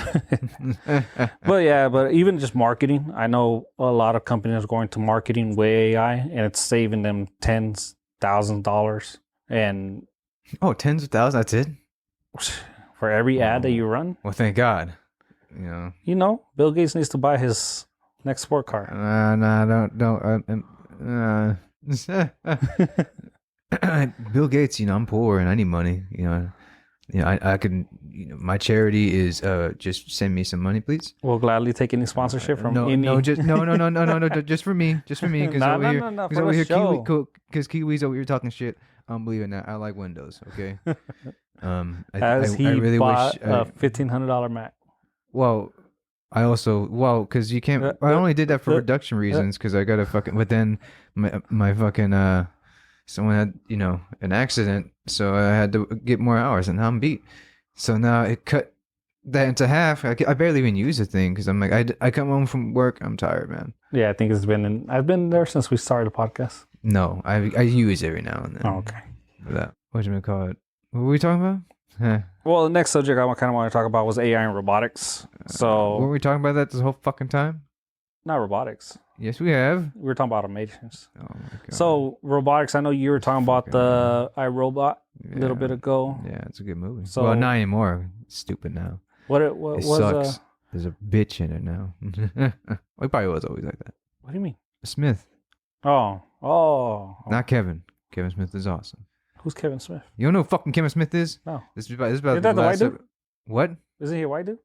Speaker 1: But yeah, but even just marketing, I know a lot of companies are going to marketing with AI, and it's saving them $10,000. And
Speaker 2: Oh, tens of thousands. That's it.
Speaker 1: for every ad that you run,
Speaker 2: Well, thank God.
Speaker 1: Bill Gates needs to buy his next sport car.
Speaker 2: Don't. Bill Gates. I'm poor and I need money. I can. My charity is just send me some money, please.
Speaker 1: We'll gladly take any sponsorship from
Speaker 2: no,
Speaker 1: any.
Speaker 2: no, just for me, because
Speaker 1: No,
Speaker 2: over
Speaker 1: no,
Speaker 2: here,
Speaker 1: no, no,
Speaker 2: because
Speaker 1: for
Speaker 2: over
Speaker 1: the
Speaker 2: here,
Speaker 1: show.
Speaker 2: because Kiwi's over here talking shit. I'm believing that. I like Windows. Okay.
Speaker 1: As he
Speaker 2: I really
Speaker 1: bought
Speaker 2: wish.
Speaker 1: a $1,500 Mac.
Speaker 2: Well, I also because you can't. I only did that for production reasons because I got a fucking. But then my fucking someone had an accident, so I had to get more hours, and now I'm beat. So now it cut that into half. I barely even use the thing because I'm like I come home from work, I'm tired, man.
Speaker 1: Yeah, I think I've been there since we started the podcast.
Speaker 2: No, I use every now and then.
Speaker 1: Oh, okay.
Speaker 2: For that. What you call it? What were we talking about? Huh.
Speaker 1: Well, the next subject I kind of want to talk about was AI and robotics. So,
Speaker 2: were we talking about that this whole fucking time?
Speaker 1: not robotics.
Speaker 2: Yes, we have.
Speaker 1: We were talking about automations.
Speaker 2: Oh my god.
Speaker 1: So, robotics, I know you were talking about the iRobot a little bit ago.
Speaker 2: Yeah, it's a good movie.
Speaker 1: So-
Speaker 2: Well, not anymore. It's stupid now.
Speaker 1: What
Speaker 2: It
Speaker 1: was
Speaker 2: sucks. There's a bitch in it now. Well, it probably was always like that.
Speaker 1: what do you mean?
Speaker 2: Smith,
Speaker 1: Oh.
Speaker 2: not Kevin. Kevin Smith is awesome.
Speaker 1: Who's Kevin Smith?
Speaker 2: You don't know who fucking Kevin Smith is?
Speaker 1: No.
Speaker 2: This is about
Speaker 1: Is that the white
Speaker 2: last
Speaker 1: dude?
Speaker 2: What?
Speaker 1: Isn't he a white dude?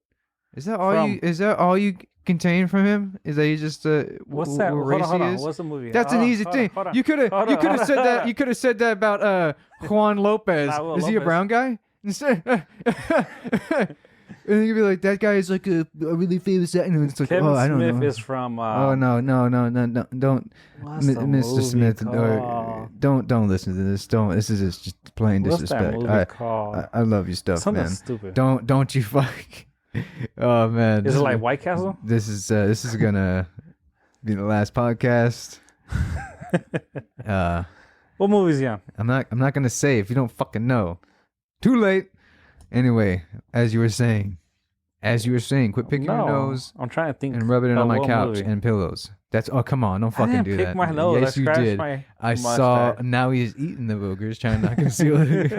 Speaker 2: Is that all
Speaker 1: From-
Speaker 2: you? Is that all you contain from him? Is that he just
Speaker 1: What's that?
Speaker 2: what
Speaker 1: Hold
Speaker 2: race
Speaker 1: on, hold
Speaker 2: he
Speaker 1: on.
Speaker 2: is?
Speaker 1: What's the movie?
Speaker 2: That's an easy thing. You could have said that. You could have said that about Juan Lopez.
Speaker 1: Nah, Will
Speaker 2: Is he a
Speaker 1: Lopez.
Speaker 2: brown guy? And then you'd be like, that guy is like a really famous actor. And it's like,
Speaker 1: Kevin
Speaker 2: oh, I don't
Speaker 1: Smith
Speaker 2: know.
Speaker 1: is from.
Speaker 2: Oh no, don't,
Speaker 1: What's the
Speaker 2: Mr.
Speaker 1: movie
Speaker 2: Smith,
Speaker 1: called?
Speaker 2: don't listen to this. Don't. This is just plain
Speaker 1: What's that
Speaker 2: disrespect.
Speaker 1: movie called?
Speaker 2: I love your stuff,
Speaker 1: Something
Speaker 2: man.
Speaker 1: stupid.
Speaker 2: Don't you fuck. Oh man,
Speaker 1: Is it like White Castle?
Speaker 2: this is gonna be the last podcast.
Speaker 1: What movie is he on?
Speaker 2: I'm not gonna say if you don't fucking know. Too late. Anyway, as you were saying, quit picking your nose
Speaker 1: I'm trying to think.
Speaker 2: and rubbing it
Speaker 1: of
Speaker 2: on my
Speaker 1: what
Speaker 2: couch
Speaker 1: movie.
Speaker 2: and pillows. That's come on, don't
Speaker 1: I
Speaker 2: fucking
Speaker 1: didn't
Speaker 2: do
Speaker 1: pick
Speaker 2: that.
Speaker 1: my nose.
Speaker 2: Yes,
Speaker 1: I
Speaker 2: you
Speaker 1: scratched
Speaker 2: did.
Speaker 1: my
Speaker 2: I saw.
Speaker 1: mustache.
Speaker 2: Now he's eating the boogers, trying to not conceal it.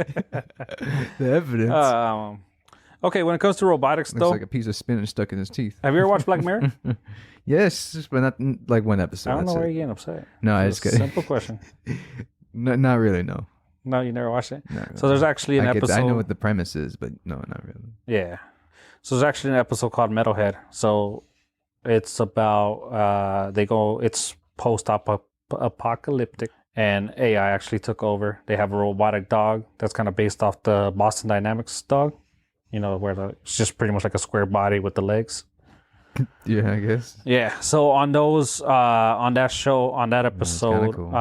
Speaker 2: The evidence
Speaker 1: Okay, when it comes to robotics,
Speaker 2: looks
Speaker 1: though,
Speaker 2: like a piece of spinach stuck in his teeth.
Speaker 1: have you ever watched Black Mirror?
Speaker 2: Yes, but not like one episode.
Speaker 1: I don't know
Speaker 2: that's
Speaker 1: why
Speaker 2: it.
Speaker 1: you're getting upset.
Speaker 2: No, I
Speaker 1: It's
Speaker 2: just
Speaker 1: a
Speaker 2: kidding.
Speaker 1: simple question.
Speaker 2: No, not really. No.
Speaker 1: No, you never watched it.
Speaker 2: Not
Speaker 1: So there's actually an
Speaker 2: really.
Speaker 1: episode.
Speaker 2: I know what the premise is, but no, not really.
Speaker 1: Yeah. So there's actually an episode called Metalhead. So it's about it's post-apocalyptic, and AI actually took over. They have a robotic dog that's kind of based off the Boston Dynamics dog. Where it's just pretty much like a square body with the legs.
Speaker 2: Yeah, I guess.
Speaker 1: Yeah. So on those on that show, on that
Speaker 2: kinda
Speaker 1: episode,
Speaker 2: cool.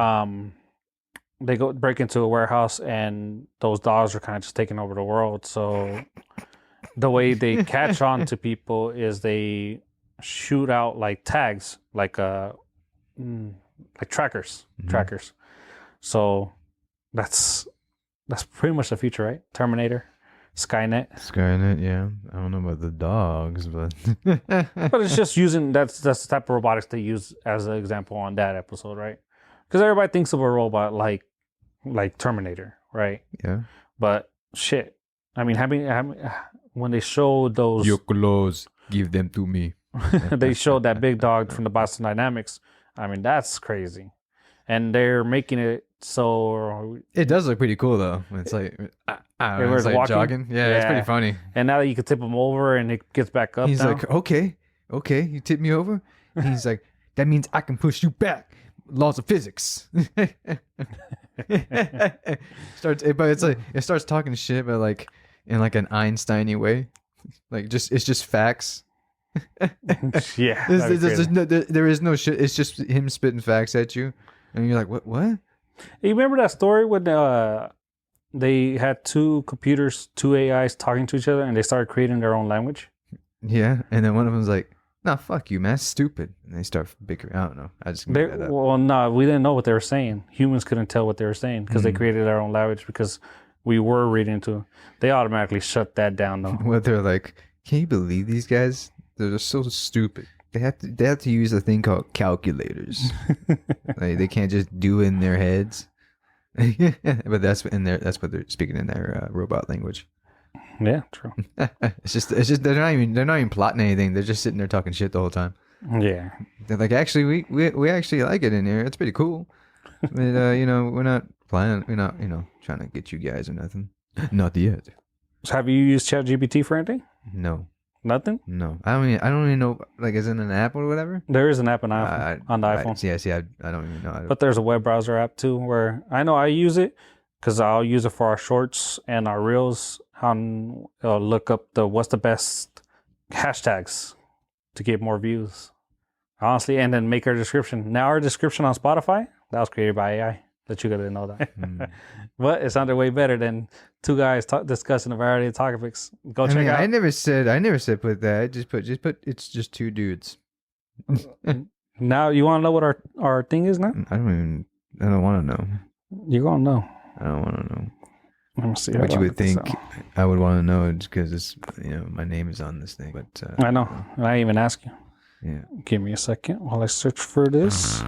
Speaker 1: they break into a warehouse, and those dogs are kind of just taking over the world. So the way they catch on to people is they shoot out like tags, like trackers.
Speaker 2: Mhm.
Speaker 1: Trackers. So that's pretty much the future, right? Terminator, Skynet.
Speaker 2: Skynet, yeah. I don't know about the dogs, but
Speaker 1: But it's just using that's the type of robotics they use as an example on that episode, right? Because everybody thinks of a robot like Terminator, right?
Speaker 2: yeah.
Speaker 1: But shit, I mean, when they show those,
Speaker 2: Your clothes, give them to me.
Speaker 1: they showed that big dog from the Boston Dynamics. I mean, that's crazy, and they're making it so.
Speaker 2: It does look pretty cool though. When it's like,
Speaker 1: Where
Speaker 2: it's
Speaker 1: it's
Speaker 2: like
Speaker 1: walking?
Speaker 2: jogging. Yeah, it's
Speaker 1: Yeah.
Speaker 2: pretty funny.
Speaker 1: And now that you can tip him over and it gets back up,
Speaker 2: He's
Speaker 1: now.
Speaker 2: like, okay, you tip me over. He's like, that means I can push you back. Laws of physics. But it's like it starts talking shit, but like in like an Einstein-y way. Like it's just facts.
Speaker 1: Yeah,
Speaker 2: There is no shit. It's just him spitting facts at you, and you're like, what?
Speaker 1: You remember that story when they had two computers, two AIs talking to each other, and they started creating their own language?
Speaker 2: Yeah, and then one of them's like, "Nah, fuck you, man, that's stupid," and they start bickering. I don't know. I just made that up.
Speaker 1: Well, no, we didn't know what they were saying. Humans couldn't tell what they were saying because they created their own language because we were reading to them. They automatically shut that down, though.
Speaker 2: Well, they're like, "Can you believe these guys? They're just so stupid. They have to use a thing called calculators. Like they can't just do it in their heads." But that's what they're speaking in their robot language.
Speaker 1: Yeah, true.
Speaker 2: It's just they're not even plotting anything. They're just sitting there talking shit the whole time.
Speaker 1: Yeah.
Speaker 2: They're like, actually, we actually like it in here. It's pretty cool. But we're not planning. We're not trying to get you guys or nothing. Not yet.
Speaker 1: So have you used ChatGPT for anything?
Speaker 2: No.
Speaker 1: Nothing?
Speaker 2: No. I don't even know. Like, is it an app or whatever?
Speaker 1: There is an app on the iPhone.
Speaker 2: See, I don't even know.
Speaker 1: But there's a web browser app too where I know I use it because I'll use it for our shorts and our reels. I'll look up what's the best hashtags to get more views. Honestly, and then make our description. Now our description on Spotify, that was created by AI. Let you guys know that. But it sounded way better than two guys discussing a variety of topics. Go check it out.
Speaker 2: I never said put that. I just put it's just two dudes.
Speaker 1: Now you want to know what our thing is now?
Speaker 2: I don't want to know.
Speaker 1: You're gonna know.
Speaker 2: I don't want to know.
Speaker 1: Let me see.
Speaker 2: What you would think I would want to know because it's my name is on this thing. But
Speaker 1: I know. And I even ask you.
Speaker 2: Yeah.
Speaker 1: Give me a second while I search for this.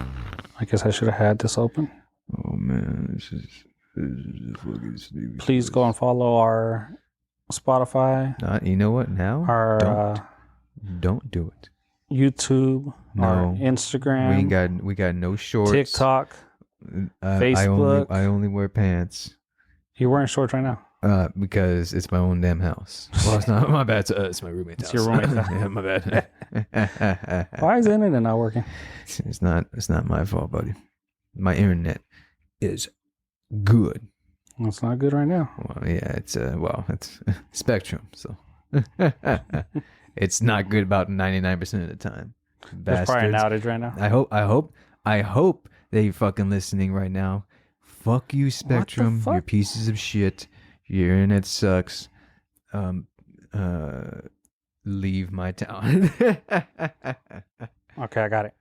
Speaker 1: I guess I should have had this open.
Speaker 2: Oh man, this is fucking stupid.
Speaker 1: Please go and follow our Spotify.
Speaker 2: You know what? Now
Speaker 1: Our
Speaker 2: don't do it.
Speaker 1: YouTube.
Speaker 2: No.
Speaker 1: Our Instagram.
Speaker 2: We got no shorts.
Speaker 1: TikTok. Facebook.
Speaker 2: I only wear pants.
Speaker 1: You're wearing shorts right now.
Speaker 2: Because it's my own damn house. Well, it's not my bad. It's my roommate's house.
Speaker 1: It's your roommate's house.
Speaker 2: Yeah, my bad.
Speaker 1: Why is the internet not working?
Speaker 2: It's not my fault, buddy. My internet is good.
Speaker 1: It's not good right now.
Speaker 2: Well, yeah, it's Spectrum, so it's not good about 99% of the time.
Speaker 1: There's probably an outage right now.
Speaker 2: I hope they fucking listening right now. Fuck you, Spectrum.
Speaker 1: fuck?
Speaker 2: You're pieces of shit. Your internet sucks. Leave my town.
Speaker 1: Okay, I got it.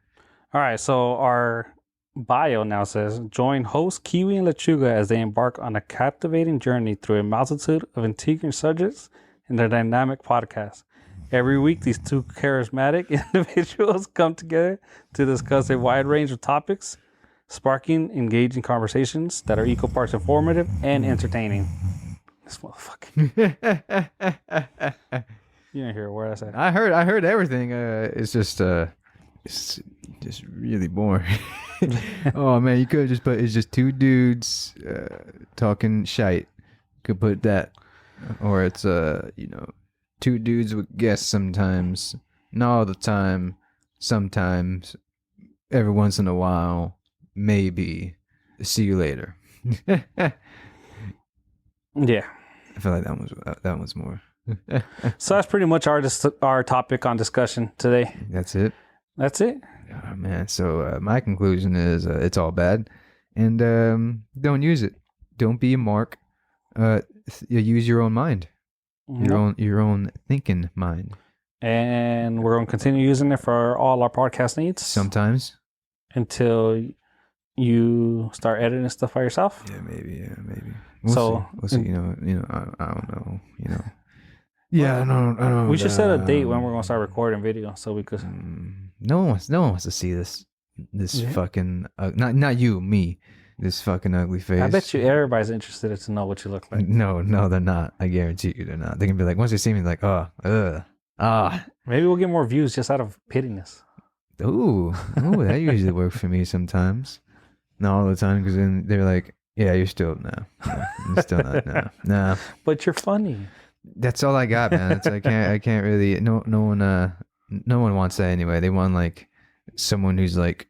Speaker 1: All right, so our bio now says, join host Kiwi and Lechuga as they embark on a captivating journey through a multitude of intriguing subjects in their dynamic podcast. Every week, these two charismatic individuals come together to discuss a wide range of topics, sparking engaging conversations that are equal parts informative and entertaining. This motherfucker. You didn't hear a word I said.
Speaker 2: I heard everything. It's just really boring. Oh man, you could just put it's just two dudes talking shite. Could put that, or it's two dudes with guests sometimes, not all the time. Sometimes, every once in a while, maybe. See you later.
Speaker 1: Yeah.
Speaker 2: I feel like that one's more.
Speaker 1: So that's pretty much our topic on discussion today.
Speaker 2: That's it.
Speaker 1: That's it.
Speaker 2: Oh, man. So my conclusion is it's all bad, and don't use it. Don't be a mark. Use your own mind, your own thinking mind.
Speaker 1: And we're going to continue using it for all our podcast needs.
Speaker 2: Sometimes until
Speaker 1: you start editing stuff by yourself.
Speaker 2: Yeah, maybe.
Speaker 1: We'll
Speaker 2: see. I don't know. Yeah, I don't.
Speaker 1: We should set a date when we're gonna start recording video, so we could.
Speaker 2: No one wants to see this fucking not you, me. This fucking ugly face.
Speaker 1: I bet you everybody's interested to know what you look like.
Speaker 2: No, they're not. I guarantee you, they're not. They can be like, once they see me, like,
Speaker 1: Maybe we'll get more views just out of pittiness.
Speaker 2: Ooh, that usually works for me sometimes. Not all the time, because then they're like, yeah, you're still you're still not nah.
Speaker 1: But you're funny.
Speaker 2: That's all I got, man. I can't really. No one wants that anyway. They want like someone who's like,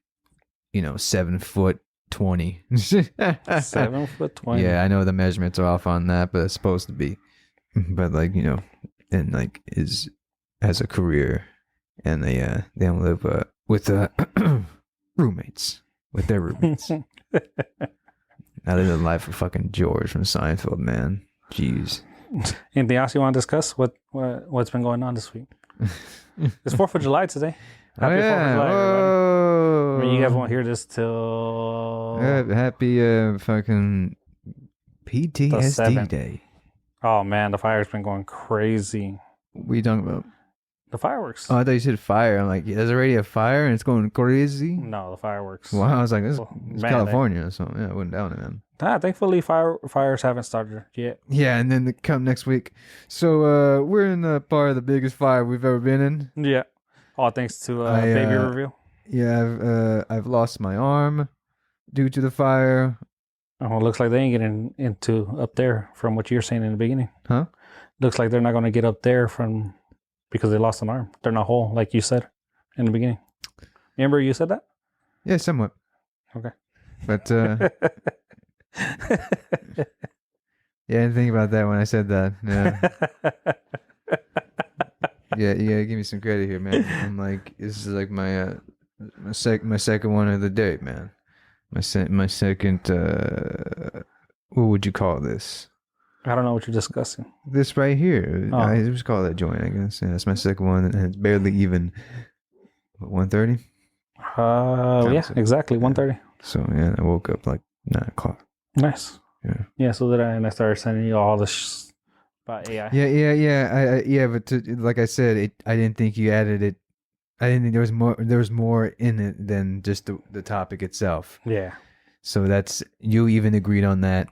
Speaker 2: 7 foot, 20.
Speaker 1: 7'20".
Speaker 2: Yeah, I know the measurements are off on that, but it's supposed to be. But like, you know, and like is as a career, and they don't live with roommates with their roommates. I live the life of fucking George from Seinfeld, man. Jeez.
Speaker 1: Anything else you want to discuss? What's been going on this week? It's 4th of July today. Happy 4th of July, everybody. I mean, you guys won't hear this till
Speaker 2: Happy fucking PTSD
Speaker 1: 7th.
Speaker 2: day.
Speaker 1: Oh man, the fire's been going crazy.
Speaker 2: What are you talking about?
Speaker 1: The fireworks.
Speaker 2: Oh, I thought you said fire. I'm like, yeah, there's already a fire and it's going crazy.
Speaker 1: No, the fireworks.
Speaker 2: Wow, I was like, this
Speaker 1: Well,
Speaker 2: it's
Speaker 1: man,
Speaker 2: California, so yeah, I wouldn't doubt it, man.
Speaker 1: Thankfully, fires haven't started yet.
Speaker 2: Yeah, and then they come next week. So we're in the part of the biggest fire we've ever been in.
Speaker 1: Yeah. All thanks to
Speaker 2: I,
Speaker 1: Baby Reveal.
Speaker 2: Yeah, I've lost my arm due to the fire.
Speaker 1: Oh, it looks like they ain't getting into up there from what you're saying in the beginning.
Speaker 2: Huh?
Speaker 1: Looks like they're not going to get up there because they lost an arm. They're not whole, like you said in the beginning. Remember you said that?
Speaker 2: Yeah, somewhat.
Speaker 1: Okay.
Speaker 2: But yeah, I didn't think about that when I said that. Yeah, yeah, you gotta give me some credit here, man. I'm like, this is like my second one of the day, man. My second. What would you call this?
Speaker 1: I don't know what you're discussing.
Speaker 2: This right here.
Speaker 1: Oh.
Speaker 2: I just call that joint, I guess. Yeah, that's my second one, and it's barely even 1:30.
Speaker 1: Yeah, exactly. 1:30.
Speaker 2: So yeah, I woke up like 9:00.
Speaker 1: Nice.
Speaker 2: Yeah.
Speaker 1: Yeah. So did I, and I started sending you all this about AI.
Speaker 2: Yeah. But like I said, I didn't think you added it. I didn't think there was more in it than just the topic itself.
Speaker 1: Yeah.
Speaker 2: So you even agreed on that.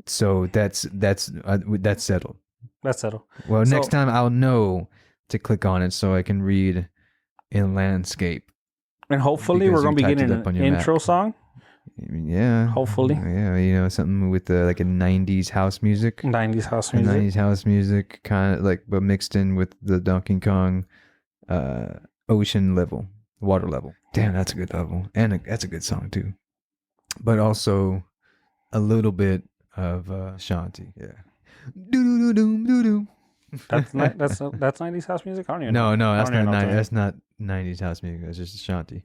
Speaker 2: So that's settled.
Speaker 1: That's settled.
Speaker 2: Well,
Speaker 1: So-
Speaker 2: next time I'll know to click on it so I can read in landscape.
Speaker 1: And hopefully
Speaker 2: Because
Speaker 1: we're going to
Speaker 2: you
Speaker 1: be
Speaker 2: typed it
Speaker 1: getting
Speaker 2: up on
Speaker 1: an
Speaker 2: your
Speaker 1: intro
Speaker 2: Mac.
Speaker 1: song.
Speaker 2: I mean, yeah.
Speaker 1: Hopefully.
Speaker 2: Yeah, you know, something with like a 90s house music.
Speaker 1: 90s house
Speaker 2: A
Speaker 1: music.
Speaker 2: 90s house music, kind of like, but mixed in with the Donkey Kong ocean level, water level. Damn, that's a good level. And that's a good song, too. But also a little bit of Shanti. Yeah. Doo-doo-doo-doo-doo-doo.
Speaker 1: That's 90s house music? I don't even know.
Speaker 2: No, that's
Speaker 1: I don't even
Speaker 2: not
Speaker 1: know what
Speaker 2: that's not 90s house music. That's just Shanti.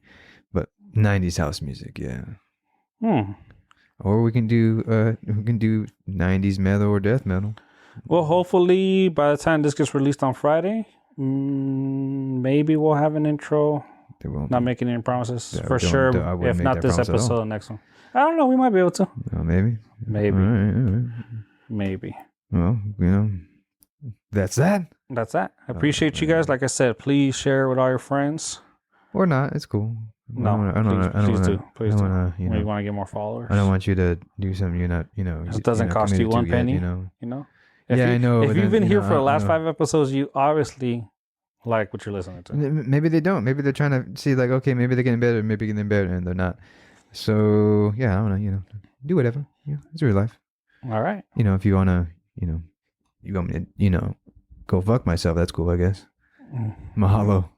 Speaker 2: But 90s house music, yeah. Or we can do 90s metal or death metal.
Speaker 1: Well, hopefully by the time this gets released on Friday, maybe we'll have an intro.
Speaker 2: They won't.
Speaker 1: Not making any promises
Speaker 2: Yeah,
Speaker 1: for
Speaker 2: don't-
Speaker 1: sure.
Speaker 2: I wouldn't
Speaker 1: If
Speaker 2: make
Speaker 1: not
Speaker 2: that
Speaker 1: this
Speaker 2: promise at all.
Speaker 1: episode, the next one. I don't know. We might be able to.
Speaker 2: Maybe.
Speaker 1: Maybe.
Speaker 2: All right.
Speaker 1: Maybe.
Speaker 2: Well, you know, that's that.
Speaker 1: That's that. I appreciate you guys. Like I said, please share with all your friends.
Speaker 2: Or not. It's cool.
Speaker 1: No, please do. Please
Speaker 2: I
Speaker 1: do.
Speaker 2: don't wanna, you
Speaker 1: We
Speaker 2: know,
Speaker 1: want to get more followers.
Speaker 2: I don't want you to do something you're not, you know.
Speaker 1: It doesn't cost you
Speaker 2: committed to
Speaker 1: one
Speaker 2: yet,
Speaker 1: penny.
Speaker 2: you know.
Speaker 1: You know?
Speaker 2: Yeah, I know,
Speaker 1: If
Speaker 2: but
Speaker 1: you've
Speaker 2: then,
Speaker 1: been
Speaker 2: you
Speaker 1: here
Speaker 2: know,
Speaker 1: for the
Speaker 2: I
Speaker 1: last
Speaker 2: know.
Speaker 1: 5 episodes, you obviously like what you're listening to.
Speaker 2: Maybe they don't. Maybe they're trying to see, like, okay, maybe they're getting better, maybe getting better, and they're not. So yeah, I don't know. You know, do whatever. Yeah, it's real life.
Speaker 1: All right.
Speaker 2: You know, if you wanna, you know, you want me to, you know, go fuck myself. That's cool, I guess. Mahalo.